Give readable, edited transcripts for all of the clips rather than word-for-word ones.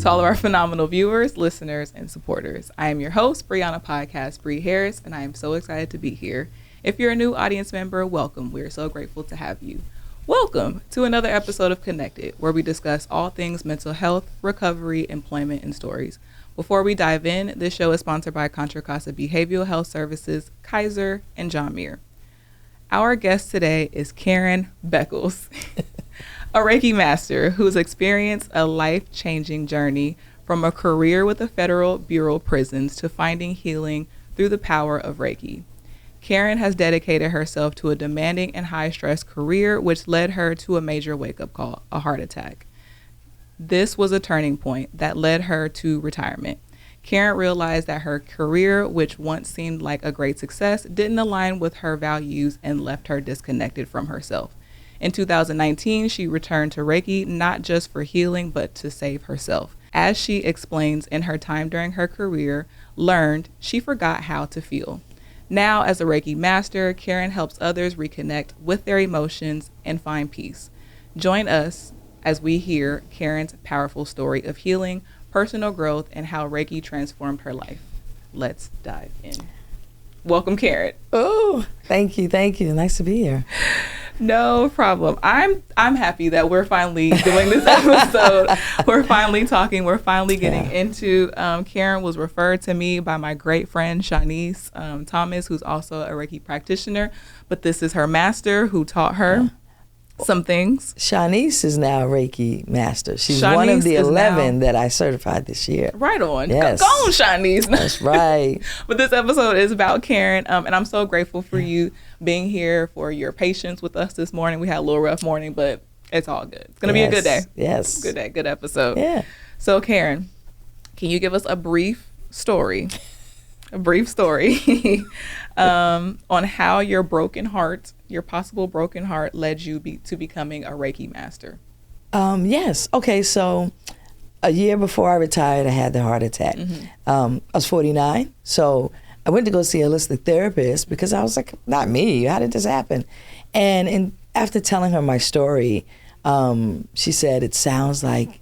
to all of our phenomenal viewers, listeners, and supporters. I am your host, Brianna Podcast, Bree Harris, and I am so excited to be here. If you're a new audience member, welcome. We're so grateful to have you. Welcome to another episode of Connected, where we discuss all things mental health, recovery, employment, and stories. Before we dive in, this show is sponsored by Contra Costa Behavioral Health Services, Kaiser, and John Muir. Our guest today is Karen Beckles, a Reiki Master who's experienced a life-changing journey from a career with the Federal Bureau of Prisons to finding healing through the power of Reiki. Karen has dedicated herself to a demanding and high-stress career, which led her to a major wake-up call, a heart attack. This was a turning point that led her to retirement. Karen realized that her career, which once seemed like a great success, didn't align with her values and left her disconnected from herself. In 2019, she returned to Reiki, not just for healing, but to save herself. As she explains, in her time during her career, learned she forgot how to feel. Now, as a Reiki Master, Karen helps others reconnect with their emotions and find peace. Join us as we hear Karen's powerful story of healing, personal growth, and how Reiki transformed her life. Let's dive in. Welcome, Karen. Oh, thank you. Nice to be here. No problem. I'm happy that we're finally doing this episode. We're finally talking. We're finally getting into. Karen was referred to me by my great friend Shanice Thomas, who's also a Reiki practitioner, but this is her master who taught her some things. Shanice is now a Reiki Master. She's one of the 11 that I certified this year. Right on. Yes. Go on, Shanice. That's right. But this episode is about Karen, and I'm so grateful for you being here, for your patience with us this morning. We had a little rough morning, but it's all good. It's going to be a good day. Yes. Good day, good episode. Yeah. So, Karen, can you give us a brief story on how your possible broken heart led you to becoming a Reiki Master? Yes. Okay, so a year before I retired, I had the heart attack. I was 49, so I went to go see a holistic therapist because I was like, not me, how did this happen? And after telling her my story, she said, it sounds like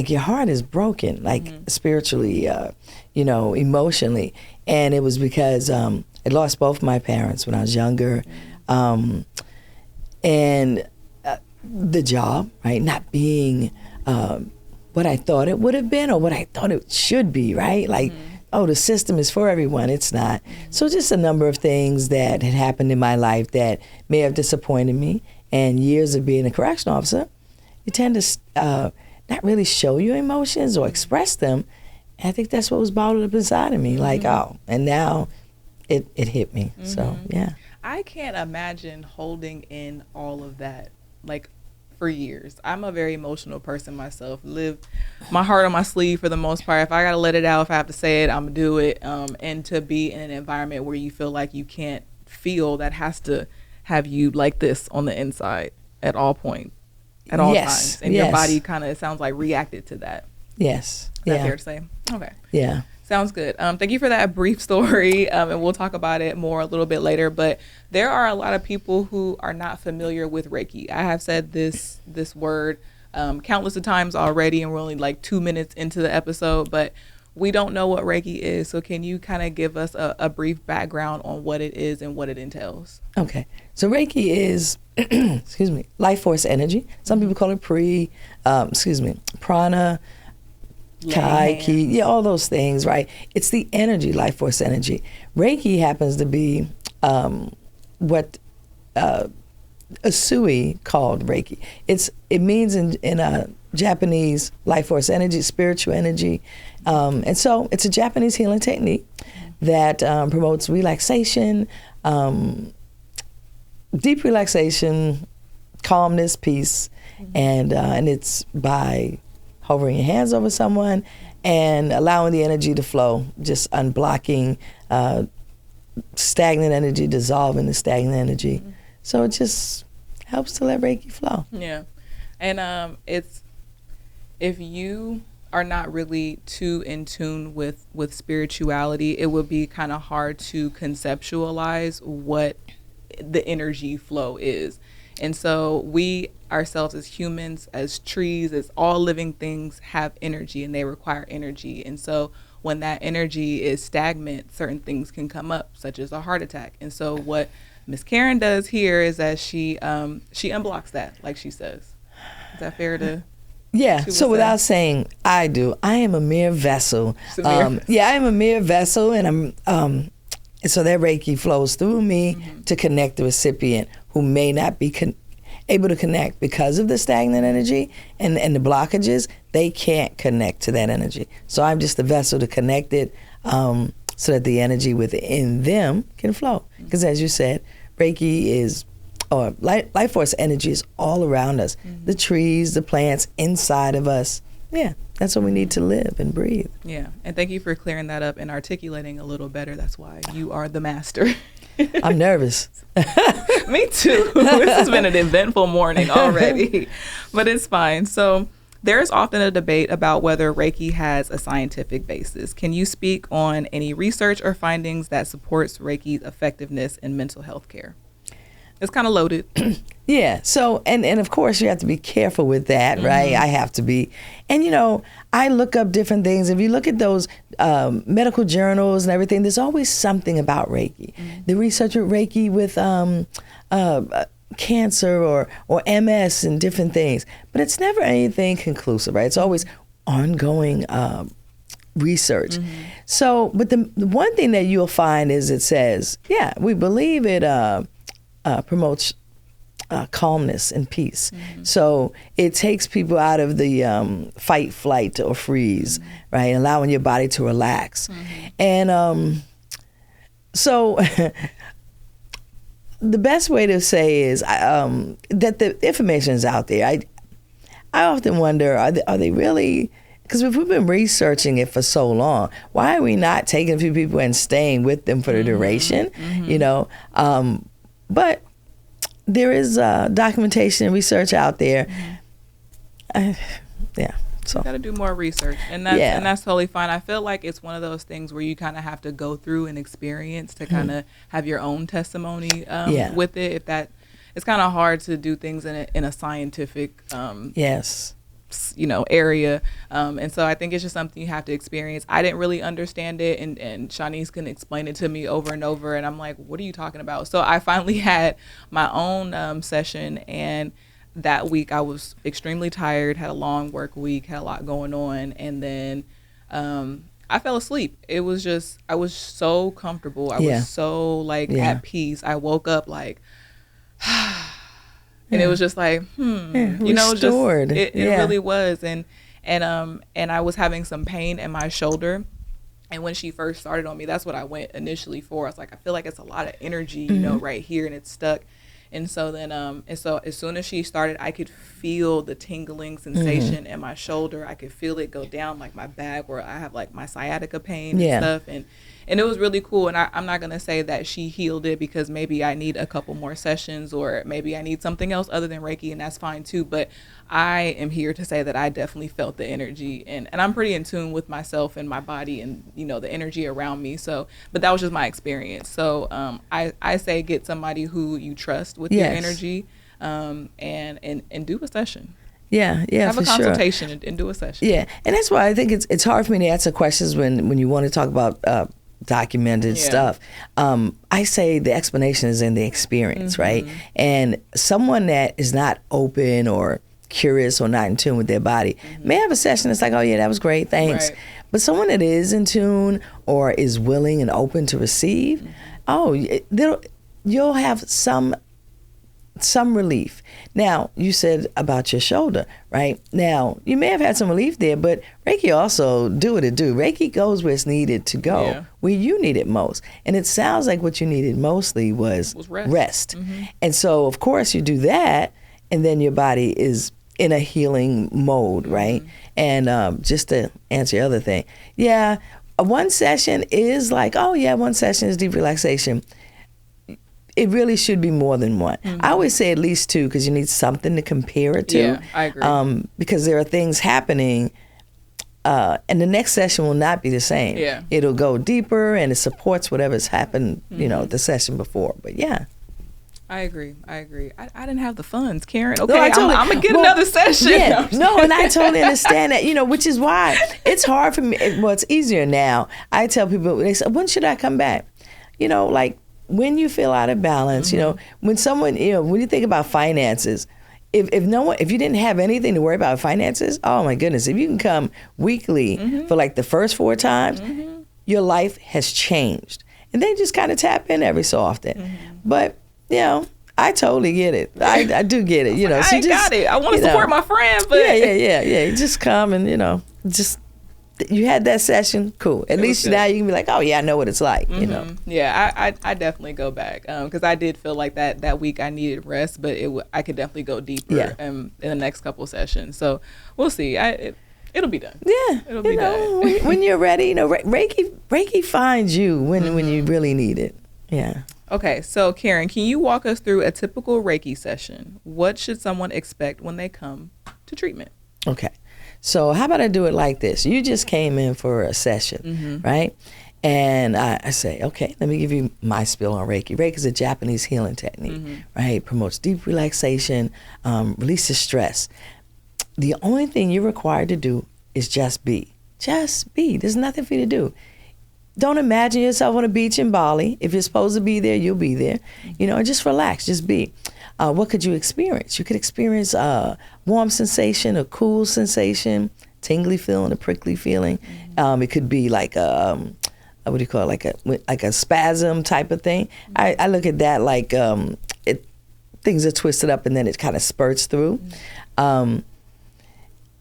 your heart is broken, like spiritually, emotionally. And it was because I lost both my parents when I was younger. And the job, right, not being what I thought it would have been or what I thought it should be, right? Like, oh, the system is for everyone. It's not. So just a number of things that had happened in my life that may have disappointed me. And years of being a correctional officer, you tend to not really show your emotions or express them. And I think that's what was bottled up inside of me. Like, and now it hit me. So, yeah. I can't imagine holding in all of that, like, for years. I'm a very emotional person myself. Live my heart on my sleeve for the most part. If I got to let it out, if I have to say it, I'm going to do it. And to be in an environment where you feel like you can't feel, that has to have you like this on the inside at all points, at all times. And your body kind of, it sounds like, reacted to that. Yes. Is that fair to say? Okay. Yeah. Sounds good. Thank you for that brief story, and we'll talk about it more a little bit later. But there are a lot of people who are not familiar with Reiki. I have said this word countless of times already, and we're only like 2 minutes into the episode, but we don't know what Reiki is. So can you kind of give us a brief background on what it is and what it entails? Okay. So Reiki is, life force energy. Some people call it prana, Kai, Ki, all those things, right? It's the energy, life force energy. Reiki happens to be what Usui called Reiki. It means in Japanese life force energy, spiritual energy, and so it's a Japanese healing technique that promotes relaxation, deep relaxation, calmness, peace, and it's by hovering your hands over someone and allowing the energy to flow, just unblocking stagnant energy, dissolving the stagnant energy. So it just helps to let Reiki flow. Yeah. And it's, if you are not really too in tune with spirituality, it would be kind of hard to conceptualize what the energy flow is. And so we ourselves as humans, as trees, as all living things have energy and they require energy. And so when that energy is stagnant, certain things can come up, such as a heart attack. And so what Miss Karen does here is that she unblocks that, like she says. Is that fair to? Yeah. So without saying I am a mere vessel. Yeah, I am a mere vessel, and I'm so that Reiki flows through me to connect the recipient who may not be able to connect because of the stagnant energy and the blockages. They can't connect to that energy. So I'm just the vessel to connect it so that the energy within them can flow. Because as you said, Reiki is, or life force energy is all around us. The trees, the plants, inside of us. Yeah, that's what we need to live and breathe. Yeah, and thank you for clearing that up and articulating a little better. That's why you are the master. I'm nervous. Me too. This has been an eventful morning already, but it's fine. So there's often a debate about whether Reiki has a scientific basis. Can you speak on any research or findings that supports Reiki's effectiveness in mental health care? It's kind of loaded. Yeah. So, and of course you have to be careful with that, right? I have to be. And, I look up different things. If you look at those medical journals and everything, there's always something about Reiki. The research with Reiki with cancer or MS and different things. But it's never anything conclusive, right? It's always ongoing research. So, but the one thing that you'll find is it says, yeah, we believe it promotes calmness and peace. So it takes people out of the fight, flight, or freeze, right? Allowing your body to relax. And so the best way to say is that the information is out there. I often wonder, are they really... Because if we've been researching it for so long, why are we not taking a few people and staying with them for the duration? But there is documentation and research out there. So you got to do more research, and that's totally fine. I feel like it's one of those things where you kind of have to go through an experience to kind of have your own testimony with it. If that, it's kind of hard to do things in a scientific area. And so I think it's just something you have to experience. I didn't really understand it, and Shanice can explain it to me over and over, and I'm like, what are you talking about? So I finally had my own session, and that week I was extremely tired, had a long work week, had a lot going on, and then I fell asleep. It was just, I was so comfortable. I was so at peace. I woke up like and it was just like, restored. It really was. And I was having some pain in my shoulder. And when she first started on me, that's what I went initially for. I was like, I feel like it's a lot of energy, right here, and it's stuck. And so then, so as soon as she started, I could feel the tingling sensation in my shoulder. I could feel it go down like my back, where I have like my sciatica pain and stuff. And it was really cool. And I'm not going to say that she healed it, because maybe I need a couple more sessions, or maybe I need something else other than Reiki, and that's fine too. But I am here to say that I definitely felt the energy, and I'm pretty in tune with myself and my body and, the energy around me. So, but that was just my experience. So I say get somebody who you trust with your energy, and do a session. Yeah, have a consultation and do a session. Yeah, and that's why I think it's hard for me to answer questions when you want to talk about documented stuff. I say the explanation is in the experience, right? And someone that is not open or curious or not in tune with their body may have a session that's like, oh yeah, that was great, thanks. Right. But someone that is in tune or is willing and open to receive, you'll have some relief. Now, you said about your shoulder, right? Now, you may have had some relief there, but Reiki also do what it do. Reiki goes where it's needed to go, where you need it most. And it sounds like what you needed mostly was rest. And so, of course, you do that, and then your body is in a healing mode, right? And just to answer your other thing, one session is like, one session is deep relaxation. It really should be more than one. I always say at least two, because you need something to compare it to. Yeah, I agree. Because there are things happening, and the next session will not be the same. Yeah. It'll go deeper, and it supports whatever's happened, the session before. But yeah. I agree. I didn't have the funds, Karen. Okay, No, I'm going to get another session. Yeah, no, and I totally understand that, which is why it's hard for me. Well, it's easier now. I tell people, they say, when should I come back? Like when you feel out of balance, when someone, when you think about finances, if you didn't have anything to worry about finances, oh my goodness, if you can come weekly for like the first 4 times, your life has changed. And they just kind of tap in every so often. But, I totally get it. I do get it. I ain't got it. I want to support my friend, but yeah. You just come and just you had that session. Cool. At least now you can be like, oh yeah, I know what it's like. Yeah, I definitely go back because I did feel like that week I needed rest, but I could definitely go deeper in the next couple sessions. So we'll see. It'll be done. Yeah, it'll be done when you're ready. Reiki finds you when you really need it. Yeah. Okay, so Karen, can you walk us through a typical Reiki session? What should someone expect when they come to treatment? Okay, so how about I do it like this? You just came in for a session, right? And I say, okay, let me give you my spiel on Reiki. Reiki is a Japanese healing technique, right? It promotes deep relaxation, releases stress. The only thing you're required to do is just be. Just be. There's nothing for you to do. Don't imagine yourself on a beach in Bali. If you're supposed to be there, you'll be there. Just relax, just be. What could you experience? You could experience a warm sensation, a cool sensation, tingly feeling, a prickly feeling. It could be like what do you call it? Like a spasm type of thing. I look at that like things are twisted up and then it kind of spurts through.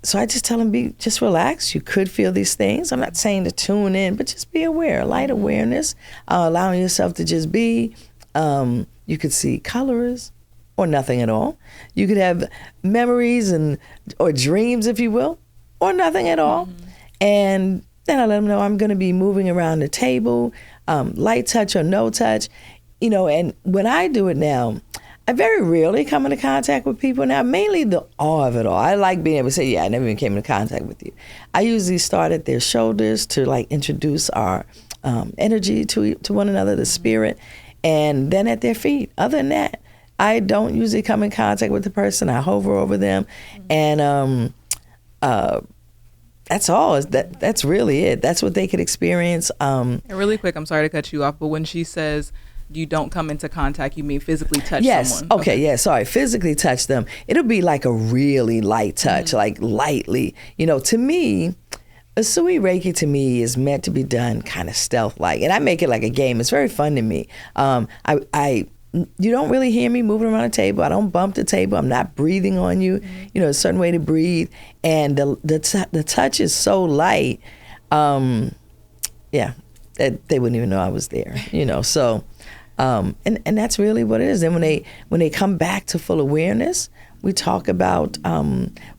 So I just tell them, just relax. You could feel these things. I'm not saying to tune in, but just be aware, light awareness, allowing yourself to just be. You could see colors or nothing at all. You could have memories or dreams, if you will, or nothing at all. And then I let them know I'm going to be moving around the table, light touch or no touch. And when I do it now, I very rarely come into contact with people now, mainly the awe of it all. I like being able to say, yeah, I never even came into contact with you. I usually start at their shoulders to like introduce our energy to one another, the spirit, and then at their feet. Other than that, I don't usually come in contact with the person. I hover over them, and that's all. That's really it. That's what they could experience. And really quick, I'm sorry to cut you off, but when she says you don't come into contact, you mean physically touch someone? Okay, yeah, sorry. Physically touch them. It'll be like a really light touch, like lightly. To me, Usui Reiki to me is meant to be done kind of stealth-like. And I make it like a game. It's very fun to me. You don't really hear me moving around the table. I don't bump the table. I'm not breathing on you. A certain way to breathe. And the touch is so light, that they wouldn't even know I was there, so... And that's really what it is. And when they come back to full awareness, we talk about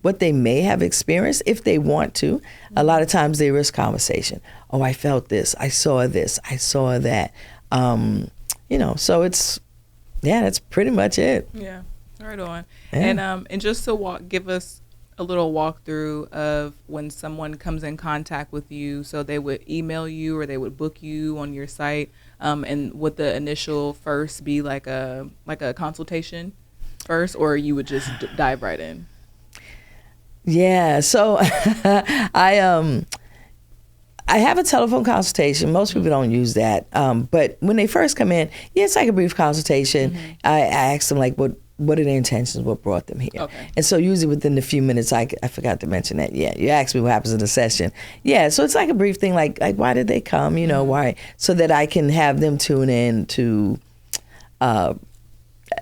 what they may have experienced if they want to. A lot of times they risk conversation. Oh, I felt this. I saw that. So that's pretty much it. Yeah, right on. Yeah. And just to give us a little walkthrough of when someone comes in contact with you, so they would email you or they would book you on your site. And would the initial first be like a consultation first, or you would just dive right in? Yeah, so I have a telephone consultation. Most people don't use that, but when they first come in, it's like a brief consultation. I ask them like what are their intentions, what brought them here. Okay. And so usually within a few minutes, I forgot to mention that, you asked me what happens in the session. Yeah, so it's like a brief thing, like why did they come, why, so that I can have them tune in to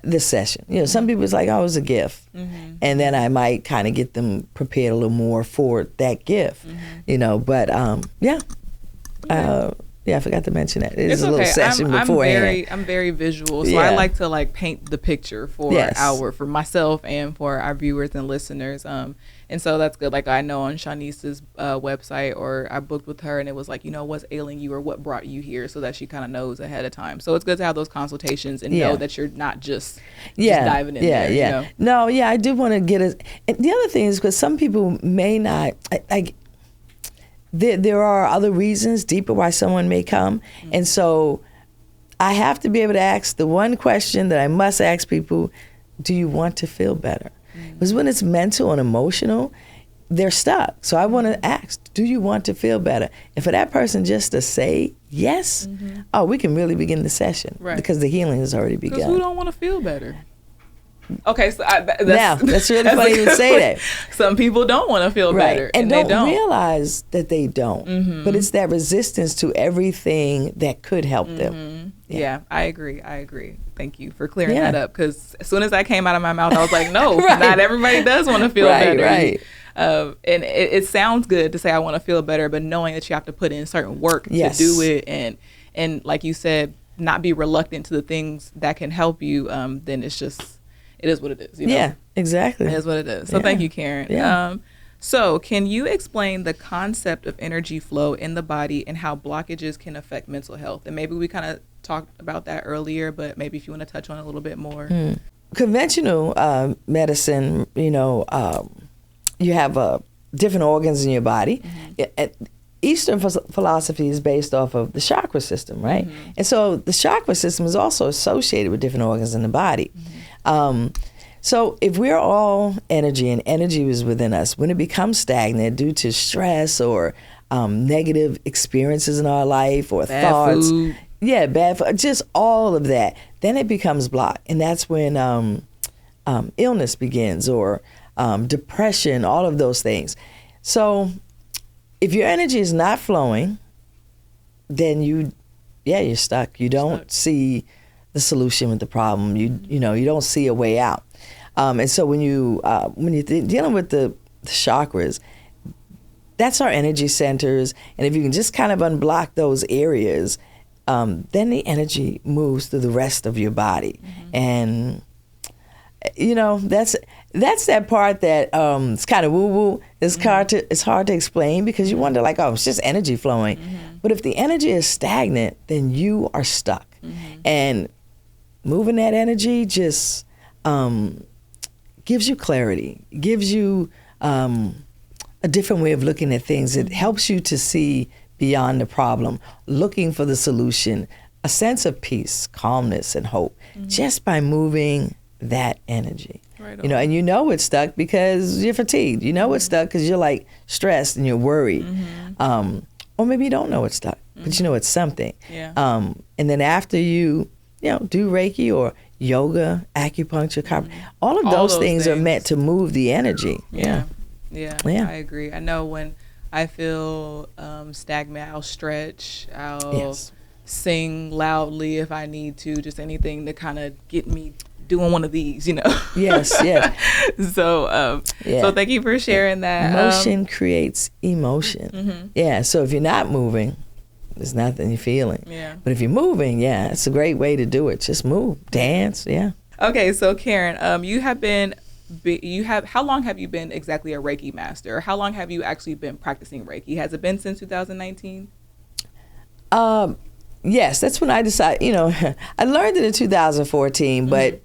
this session. Some people it's like, oh, it was a gift. And then I might kind of get them prepared a little more for that gift, but yeah, I forgot to mention that. It's a little session beforehand. I'm very visual, so I like to paint the picture for myself and for our viewers and listeners. And so that's good. Like I know on Shanice's website, or I booked with her, and it was like, what's ailing you or what brought you here, so that she kind of knows ahead of time. So it's good to have those consultations and know that you're not just diving in there. Yeah. No, I do want to get it. And the other thing is because some people may not There are other reasons deeper why someone may come. And so I have to be able to ask the one question that I must ask people: do you want to feel better? Because when it's mental and emotional, they're stuck. So I want to ask, do you want to feel better? And for that person just to say yes, we can really begin the session, right? Because the healing has already begun. Because who don't want to feel better? Okay, so that's really funny to say that. Some people don't want to feel better, and they don't realize that they don't. But it's that resistance to everything that could help them. Yeah, I agree. Thank you for clearing that up, because as soon as that came out of my mouth, I was like, no, not everybody does want to feel better. Right. And it sounds good to say I want to feel better, but knowing that you have to put in certain work to do it, and like you said, not be reluctant to the things that can help you, then it's just, it is what it is. You know? Yeah, exactly. It is what it is. So thank you, Karen. Yeah. So can you explain the concept of energy flow in the body and how blockages can affect mental health? And maybe we kind of talked about that earlier, but maybe if you want to touch on it a little bit more. Conventional medicine, you have different organs in your body. Eastern philosophy is based off of the chakra system, right? And so the chakra system is also associated with different organs in the body. So if we're all energy, and energy is within us, when it becomes stagnant due to stress or negative experiences in our life or bad thoughts, food. bad food, just all of that, then it becomes blocked. And that's when illness begins, or depression, all of those things. So if your energy is not flowing, then you're stuck. You don't see the solution with the problem. You don't see a way out. And so when you're dealing with the chakras, that's our energy centers. And if you can just kind of unblock those areas, then the energy moves through the rest of your body. And that's that part that it's kind of woo-woo. It's hard to explain, because you wonder, like, it's just energy flowing. But if the energy is stagnant, then you are stuck. And moving that energy just gives you clarity, gives you a different way of looking at things. It helps you to see beyond the problem, looking for the solution, a sense of peace, calmness, and hope, just by moving that energy. Right on. And it's stuck because you're fatigued. It's stuck because you're like stressed and you're worried. Or maybe you don't know it's stuck, but it's something. Yeah. And then after you do Reiki or yoga, acupuncture, all of those things are meant to move the energy. Yeah, I agree. I know when I feel stagnant, I'll stretch, I'll sing loudly if I need to, just anything to kind of get me doing one of these, Yes. So thank you for sharing that. Motion creates emotion. Yeah, so if you're not moving, there's nothing you're feeling. Yeah. But if you're moving, it's a great way to do it. Just move, dance, Okay, so Karen, how long have you been exactly a Reiki Master? How long have you actually been practicing Reiki? Has it been since 2019? Yes, that's when I decided, I learned it in 2014, but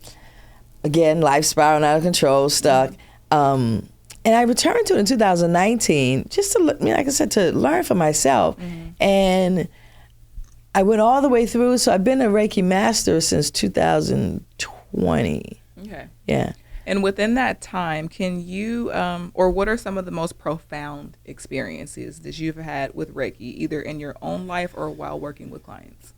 again, life spiraling out of control, stuck. And I returned to it in 2019 just to, like I said, to learn for myself. And I went all the way through. So I've been a Reiki Master since 2020. Okay. Yeah. And within that time, can you, or what are some of the most profound experiences that you've had with Reiki, either in your own life or while working with clients?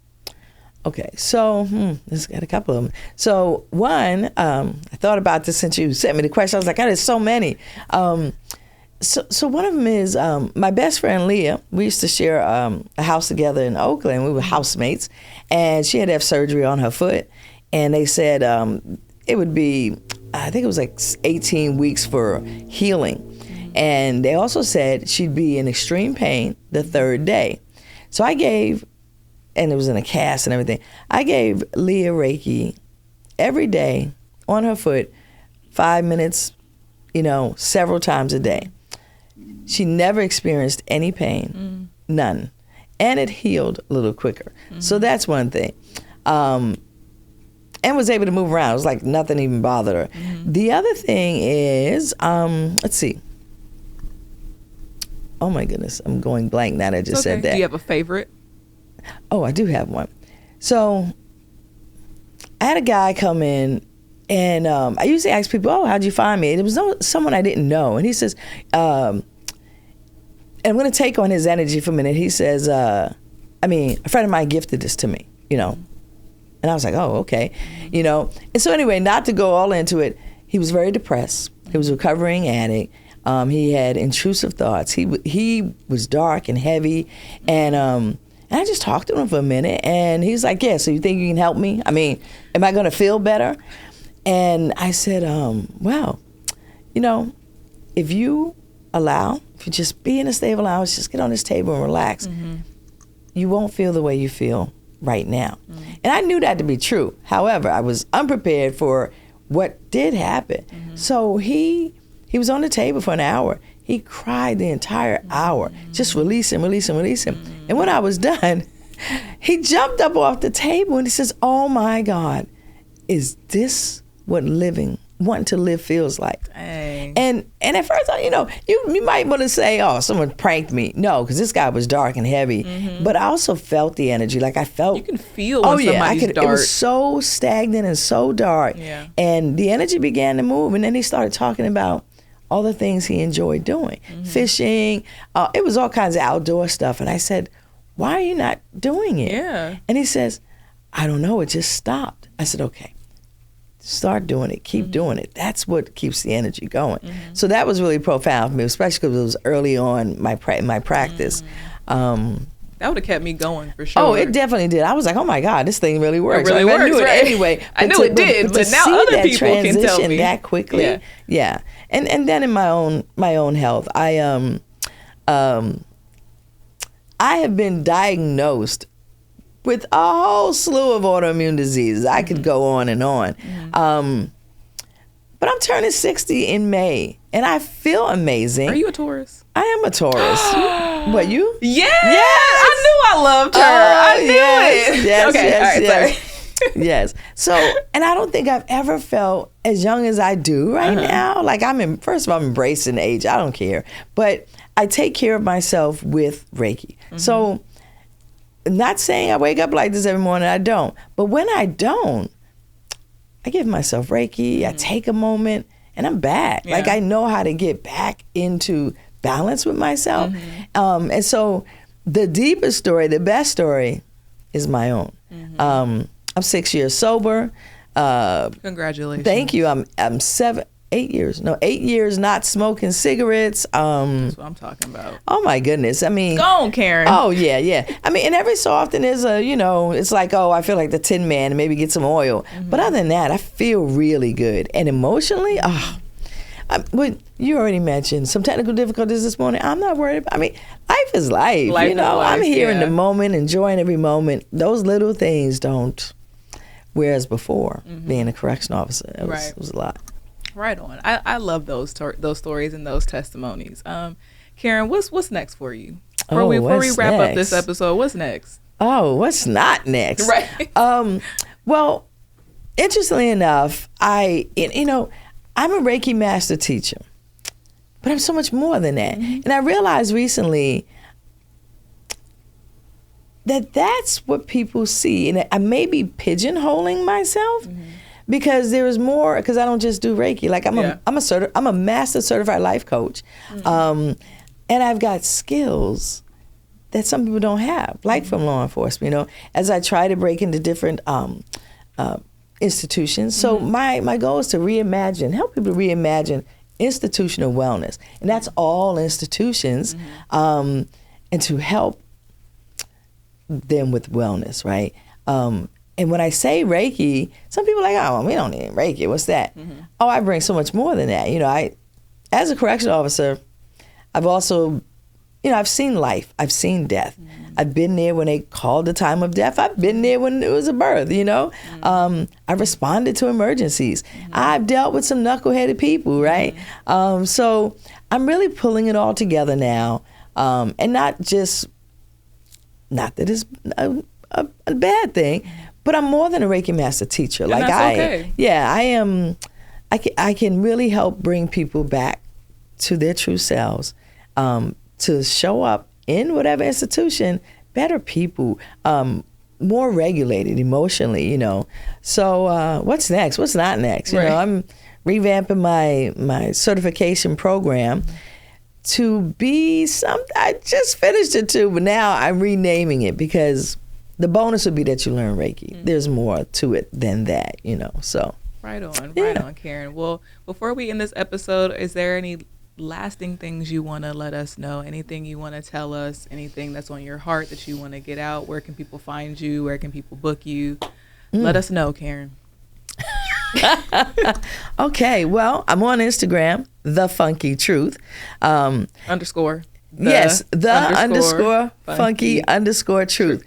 Okay, so let's get a couple of them. So one, I thought about this since you sent me the question. I was like, there's so many. So one of them is my best friend Leah. We used to share a house together in Oakland. We were housemates, and she had to have surgery on her foot, and they said it would be, I think it was like 18 weeks for healing. And they also said she'd be in extreme pain the third day. So I gave, and it was in a cast and everything, I gave Leah Reiki every day on her foot, 5 minutes, several times a day. She never experienced any pain, none. And it healed a little quicker. So that's one thing. And was able to move around. It was like nothing even bothered her. The other thing is, let's see. Oh my goodness, I'm going blank now that I just said that. Do you have a favorite? Oh, I do have one. So I had a guy come in, and I usually ask people, "Oh, how'd you find me?" It was someone I didn't know, and he says, and I'm going to take on his energy for a minute. He says, a friend of mine gifted this to me, you know. And I was like, oh, okay, you know. And so anyway, not to go all into it, he was very depressed. He was a recovering addict. He had intrusive thoughts. He was dark and heavy. And I just talked to him for a minute. And he was like, yeah, so you think you can help me? I mean, am I going to feel better? And I said, well, you know, if you just be in a state of allowance, just get on this table and relax, you won't feel the way you feel right now. And I knew that to be true. However, I was unprepared for what did happen. So he was on the table for an hour. He cried the entire hour, just releasing. And when I was done, he jumped up off the table and he says, oh my God, is this what wanting to live feels like? Dang. And at first, you know, you might want to say, oh, someone pranked me. No, because this guy was dark and heavy. But I also felt the energy. Like I felt. You can feel when somebody's dark. It was so stagnant and so dark. Yeah. And the energy began to move. And then he started talking about all the things he enjoyed doing. Fishing. It was all kinds of outdoor stuff. And I said, why are you not doing it? Yeah. And he says, I don't know. It just stopped. I said, okay. Start doing it. Keep doing it. That's what keeps the energy going. So that was really profound for me, especially because it was early on my practice. That would have kept me going for sure. Oh, it definitely did. I was like, oh my God, this thing really works. It really works, I knew it right? anyway. I knew it did, but now other people can tell me that quickly. Yeah. And then in my own health, I have been diagnosed with a whole slew of autoimmune diseases. I could go on and on. But I'm turning 60 in May, and I feel amazing. Are you a Taurus? I am a Taurus. What, you? Yes! I knew I loved her. I knew it. Yes, okay, yes. Yes. So, and I don't think I've ever felt as young as I do right now. Like first of all, I'm embracing age. I don't care. But I take care of myself with Reiki. So, not saying I wake up like this every morning, I don't. But when I don't, I give myself Reiki, I take a moment, and I'm back. Yeah. Like I know how to get back into balance with myself. And so the deepest story, the best story is my own. I'm 6 years sober. Congratulations. Thank you. I'm 8 years not smoking cigarettes. That's what I'm talking about. Oh my goodness. I mean, go on, Karen. Oh yeah. I mean, and every so often there's it's like, oh, I feel like the Tin Man and maybe get some oil. But other than that, I feel really good. And emotionally, but you already mentioned some technical difficulties this morning. I'm not worried about. I mean, life is life. Life is life, I'm here in the moment, enjoying every moment. Those little things don't. Whereas before, being a correction officer, it was a lot. Right on. I love those stories and those testimonies. Karen, what's next for you? Before we wrap up this episode, what's next? Oh, what's not next? Right. Well, interestingly enough, I'm a Reiki Master teacher, but I'm so much more than that. And I realized recently that that's what people see, and I may be pigeonholing myself. Because there is more, because I don't just do Reiki. Like I'm a master certified life coach, and I've got skills that some people don't have, like from law enforcement. As I try to break into different institutions. So my goal is to help people reimagine institutional wellness, and that's all institutions, and to help them with wellness, right? And when I say Reiki, some people are like, oh, we don't need Reiki. What's that? Oh, I bring so much more than that. As a correction officer, I've also, I've seen life. I've seen death. I've been there when they called the time of death. I've been there when it was a birth, I've responded to emergencies. I've dealt with some knuckleheaded people, right? So I'm really pulling it all together now. And not that it's a bad thing, but I'm more than a Reiki Master teacher. And that's okay. I am. I can really help bring people back to their true selves, to show up in whatever institution better people, more regulated emotionally, you know. So what's next? What's not next? You know, I'm revamping my certification program to be something. I just finished it too, but now I'm renaming it because the bonus would be that you learn Reiki. There's more to it than that, you know. So right on, Karen. Well, before we end this episode, is there any lasting things you want to let us know? Anything you want to tell us? Anything that's on your heart that you want to get out? Where can people find you? Where can people book you? Let us know, Karen. Okay, well, I'm on Instagram, The Funky Truth. Underscore. The funky underscore truth.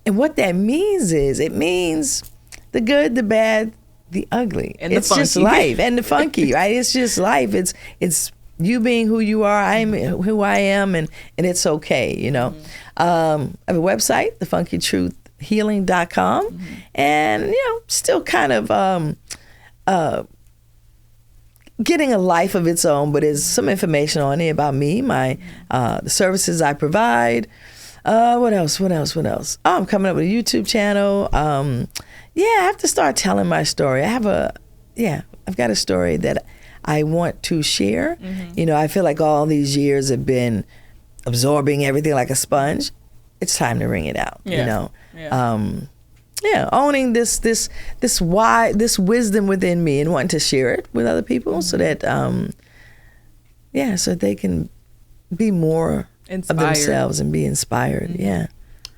And what that means is, it means the good, the bad, the ugly. And it's the just life. And the funky, right? It's just life. It's you being who you are, I'm who I am, and it's okay, you know. I have a website, thefunkytruthhealing.com, and, you know, still kind of getting a life of its own, but there's some information on it about me, my the services I provide. What else? Oh, I'm coming up with a YouTube channel. I have to start telling my story. I've got a story that I want to share. You know, I feel like all these years have been absorbing everything like a sponge. It's time to wring it out. You know, owning this wisdom within me and wanting to share it with other people so that so they can be more inspired of themselves and be inspired.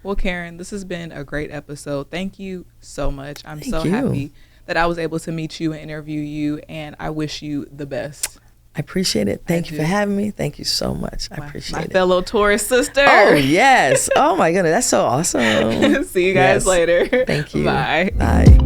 Well, Karen, this has been a great episode. Thank you so much. I'm so happy that I was able to meet you and interview you, and I wish you the best. I appreciate it. Thank you for having me. Thank you so much. I appreciate it. My fellow Taurus sister. Oh, yes. Oh, my goodness. That's so awesome. See you guys later. Thank you. Bye. Bye.